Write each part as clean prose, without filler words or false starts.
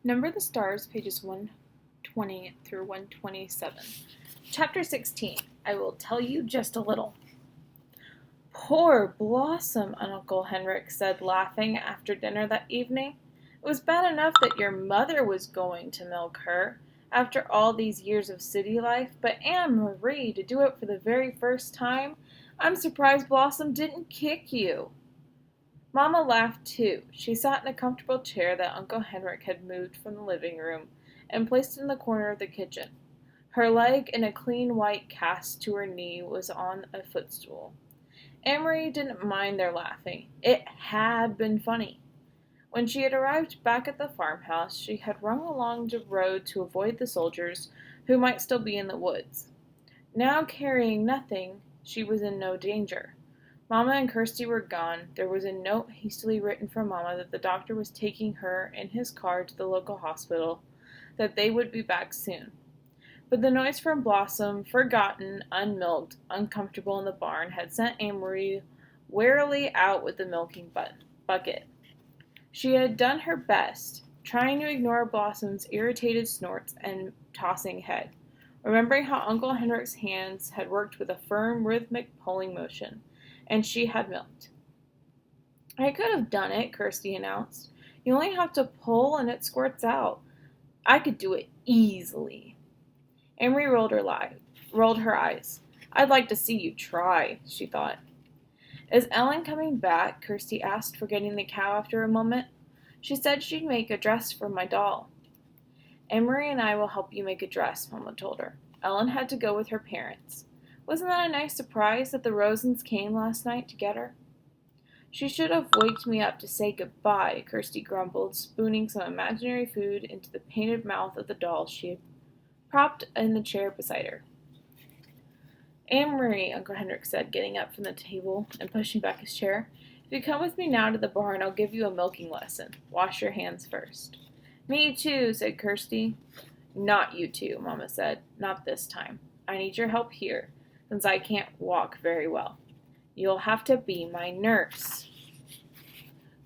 Number the Stars, pages 120 through 127. Chapter 16. I will tell you just a little. Poor Blossom, Uncle Henrik said, laughing after dinner that evening. It was bad enough that your mother was going to milk her, after all these years of city life, but Anne Marie, to do it for the very first time, I'm surprised Blossom didn't kick you. Mamma laughed too. She sat in a comfortable chair that Uncle Henrik had moved from the living room and placed in the corner of the kitchen. Her leg, in a clean white cast to her knee, was on a footstool. Amory didn't mind their laughing. It had been funny. When she had arrived back at the farmhouse, she had run along the road to avoid the soldiers who might still be in the woods. Now carrying nothing, she was in no danger. Mamma and Kirsty were gone. There was a note hastily written from Mamma that the doctor was taking her in his car to the local hospital, that they would be back soon. But the noise from Blossom, forgotten, unmilked, uncomfortable in the barn, had sent Amory warily out with the milking bucket. She had done her best, trying to ignore Blossom's irritated snorts and tossing head, remembering how Uncle Henrik's hands had worked with a firm, rhythmic pulling motion, and she had milked. I could have done it, Kirsty announced. You only have to pull and it squirts out. I could do it easily. Amory rolled her eyes. I'd like to see you try, she thought. Is Ellen coming back? Kirsty asked, forgetting the cow after a moment. She said she'd make a dress for my doll. Amory and I will help you make a dress, Mama told her. Ellen had to go with her parents. Wasn't that a nice surprise that the Rosens came last night to get her? She should have waked me up to say goodbye, Kirsty grumbled, spooning some imaginary food into the painted mouth of the doll she had propped in the chair beside her. Amory, Uncle Henrik said, getting up from the table and pushing back his chair. If you come with me now to the barn, I'll give you a milking lesson. Wash your hands first. Me too, said Kirsty. Not you two, Mama said. Not this time. I need your help here, since I can't walk very well. You'll have to be my nurse.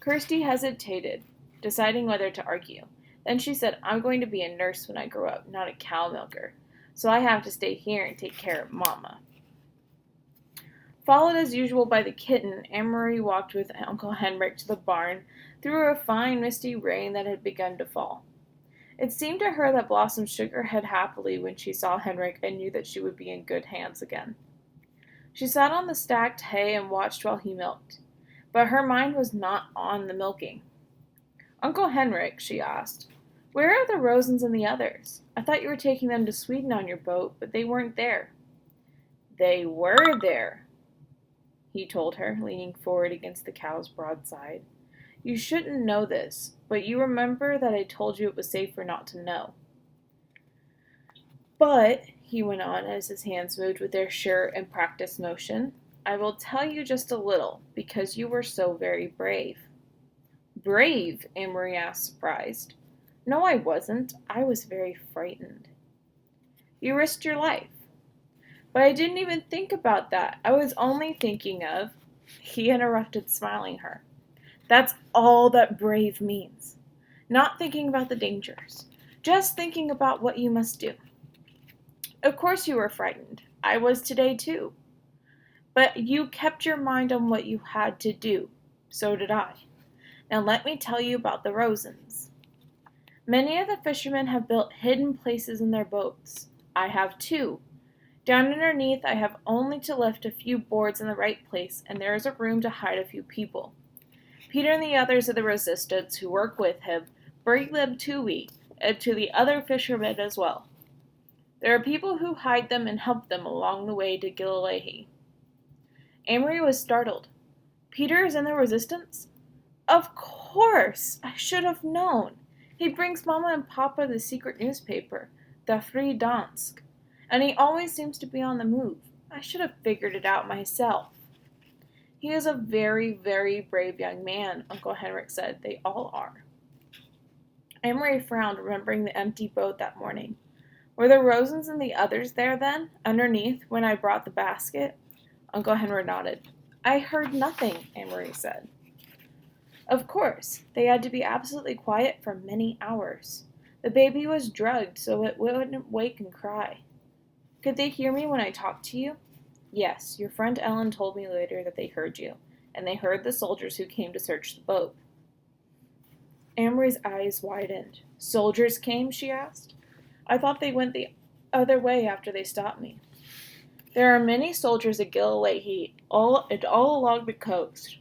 Kirsty hesitated, deciding whether to argue. Then she said, I'm going to be a nurse when I grow up, not a cow milker. So I have to stay here and take care of Mama. Followed as usual by the kitten, Amory walked with Uncle Henrik to the barn through a fine misty rain that had begun to fall. It seemed to her that Blossom shook her head happily when she saw Henrik and knew that she would be in good hands again. She sat on the stacked hay and watched while he milked, but her mind was not on the milking. Uncle Henrik, she asked, where are the Rosens and the others? I thought you were taking them to Sweden on your boat, but they weren't there. They were there, he told her, leaning forward against the cow's broadside. You shouldn't know this, but you remember that I told you it was safer not to know. But, he went on as his hands moved with their sure and practiced motion, I will tell you just a little, because you were so very brave. Brave? Amory asked, surprised. No, I wasn't. I was very frightened. You risked your life. But I didn't even think about that. I was only thinking of... He interrupted, smiling her. That's all that brave means. Not thinking about the dangers. Just thinking about what you must do. Of course you were frightened. I was today too. But you kept your mind on what you had to do. So did I. Now let me tell you about the Rosens. Many of the fishermen have built hidden places in their boats. I have too. Down underneath, I have only to lift a few boards in the right place, and there is a room to hide a few people. Peter and the others of the resistance who work with him bring them to me, and to the other fishermen as well. There are people who hide them and help them along the way to Galilee. Amory was startled. Peter is in the resistance? Of course! I should have known. He brings Mama and Papa the secret newspaper, the Free Dansk, and he always seems to be on the move. I should have figured it out myself. He is a very, very brave young man, Uncle Henrik said. They all are. Amory frowned, remembering the empty boat that morning. Were the Rosens and the others there then, underneath, when I brought the basket? Uncle Henrik nodded. I heard nothing, Amory said. Of course, they had to be absolutely quiet for many hours. The baby was drugged so it wouldn't wake and cry. Could they hear me when I talked to you? Yes, your friend Ellen told me later that they heard you, and they heard the soldiers who came to search the boat. Amory's eyes widened. Soldiers came, she asked. I thought they went the other way after they stopped me. There are many soldiers at Gilleleahy, all along the coast.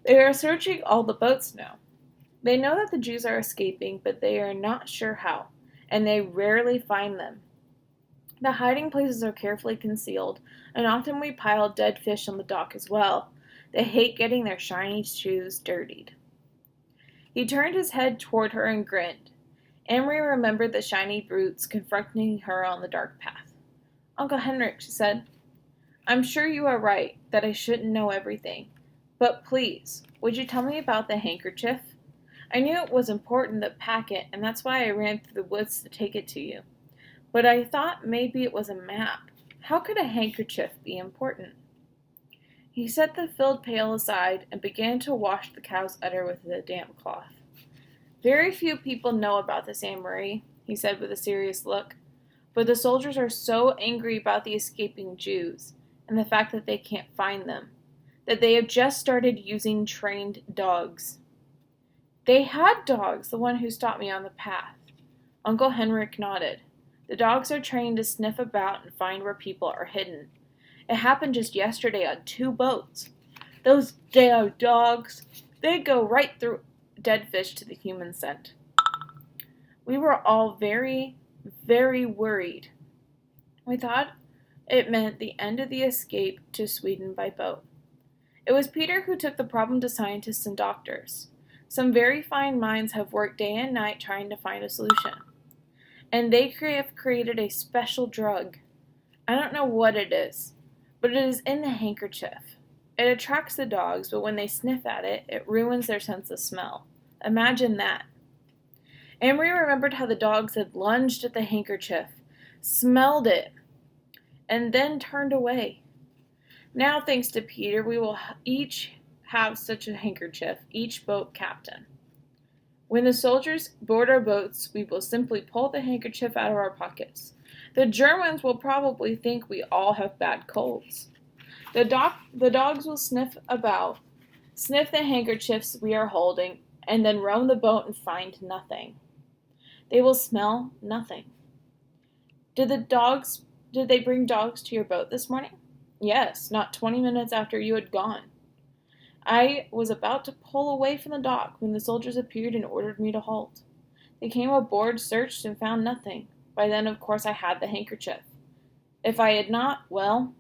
They are searching all the boats now. They know that the Jews are escaping, but they are not sure how, and they rarely find them. The hiding places are carefully concealed, and often we pile dead fish on the dock as well. They hate getting their shiny shoes dirtied. He turned his head toward her and grinned. Amory remembered the shiny boots confronting her on the dark path. Uncle Henrik, she said, I'm sure you are right that I shouldn't know everything. But please, would you tell me about the handkerchief? I knew it was important to pack it, and that's why I ran through the woods to take it to you. But I thought maybe it was a map. How could a handkerchief be important? He set the filled pail aside and began to wash the cow's udder with a damp cloth. Very few people know about this, Anne-Marie, he said with a serious look. But the soldiers are so angry about the escaping Jews and the fact that they can't find them, that they have just started using trained dogs. They had dogs, the one who stopped me on the path. Uncle Henrik nodded. The dogs are trained to sniff about and find where people are hidden. It happened just yesterday on 2 boats. Those damn dogs, they go right through dead fish to the human scent. We were all very, very worried. We thought it meant the end of the escape to Sweden by boat. It was Peter who took the problem to scientists and doctors. Some very fine minds have worked day and night trying to find a solution. And they have created a special drug. I don't know what it is, but it is in the handkerchief. It attracts the dogs, but when they sniff at it, it ruins their sense of smell. Imagine that. Amory remembered how the dogs had lunged at the handkerchief, smelled it, and then turned away. Now, thanks to Peter, we will each have such a handkerchief, each boat captain. When the soldiers board our boats, we will simply pull the handkerchief out of our pockets. The Germans will probably think we all have bad colds. The dogs will sniff the handkerchiefs we are holding, and then roam the boat and find nothing. They will smell nothing. Did they bring dogs to your boat this morning? Yes, not 20 minutes after you had gone. I was about to pull away from the dock when the soldiers appeared and ordered me to halt. They came aboard, searched, and found nothing. By then, of course, I had the handkerchief. If I had not, well,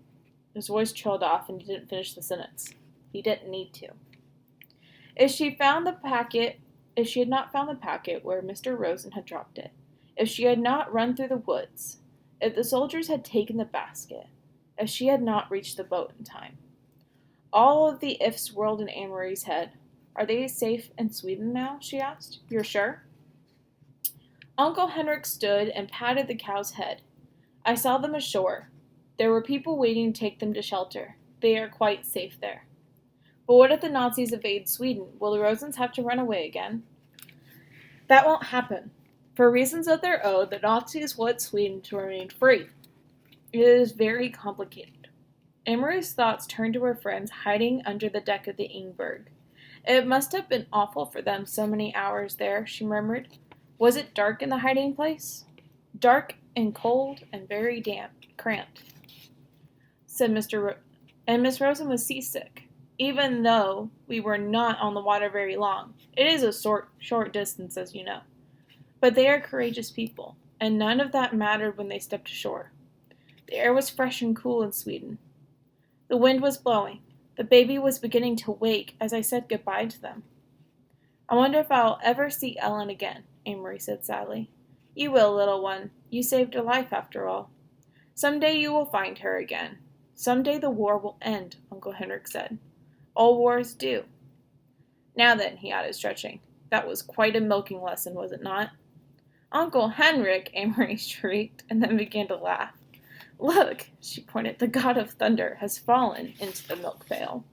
his voice trailed off and he didn't finish the sentence. He didn't need to. If she had not found the packet where Mr. Rosen had dropped it, if she had not run through the woods, if the soldiers had taken the basket, if she had not reached the boat in time. All of the ifs whirled in Anne-Marie's head. Are they safe in Sweden now? She asked. You're sure? Uncle Henrik stood and patted the cow's head. I saw them ashore. There were people waiting to take them to shelter. They are quite safe there. But what if the Nazis invade Sweden? Will the Rosens have to run away again? That won't happen. For reasons of their own, the Nazis want Sweden to remain free. It is very complicated. Amory's thoughts turned to her friends hiding under the deck of the Ingberg. It must have been awful for them so many hours there, she murmured. Was it dark in the hiding place? Dark and cold and very damp, cramped, said and Miss Rosen was seasick. Even though we were not on the water very long. It is a short distance, as you know. But they are courageous people, and none of that mattered when they stepped ashore. The air was fresh and cool in Sweden. The wind was blowing. The baby was beginning to wake as I said goodbye to them. I wonder if I'll ever see Ellen again, Amory said sadly. You will, little one. You saved her life, after all. Some day you will find her again. Some day the war will end, Uncle Henrik said. All wars do. Now then, he added, stretching. That was quite a milking lesson, was it not? Uncle Henrik, Amory shrieked, and then began to laugh. Look, she pointed, the god of thunder has fallen into the milk pail.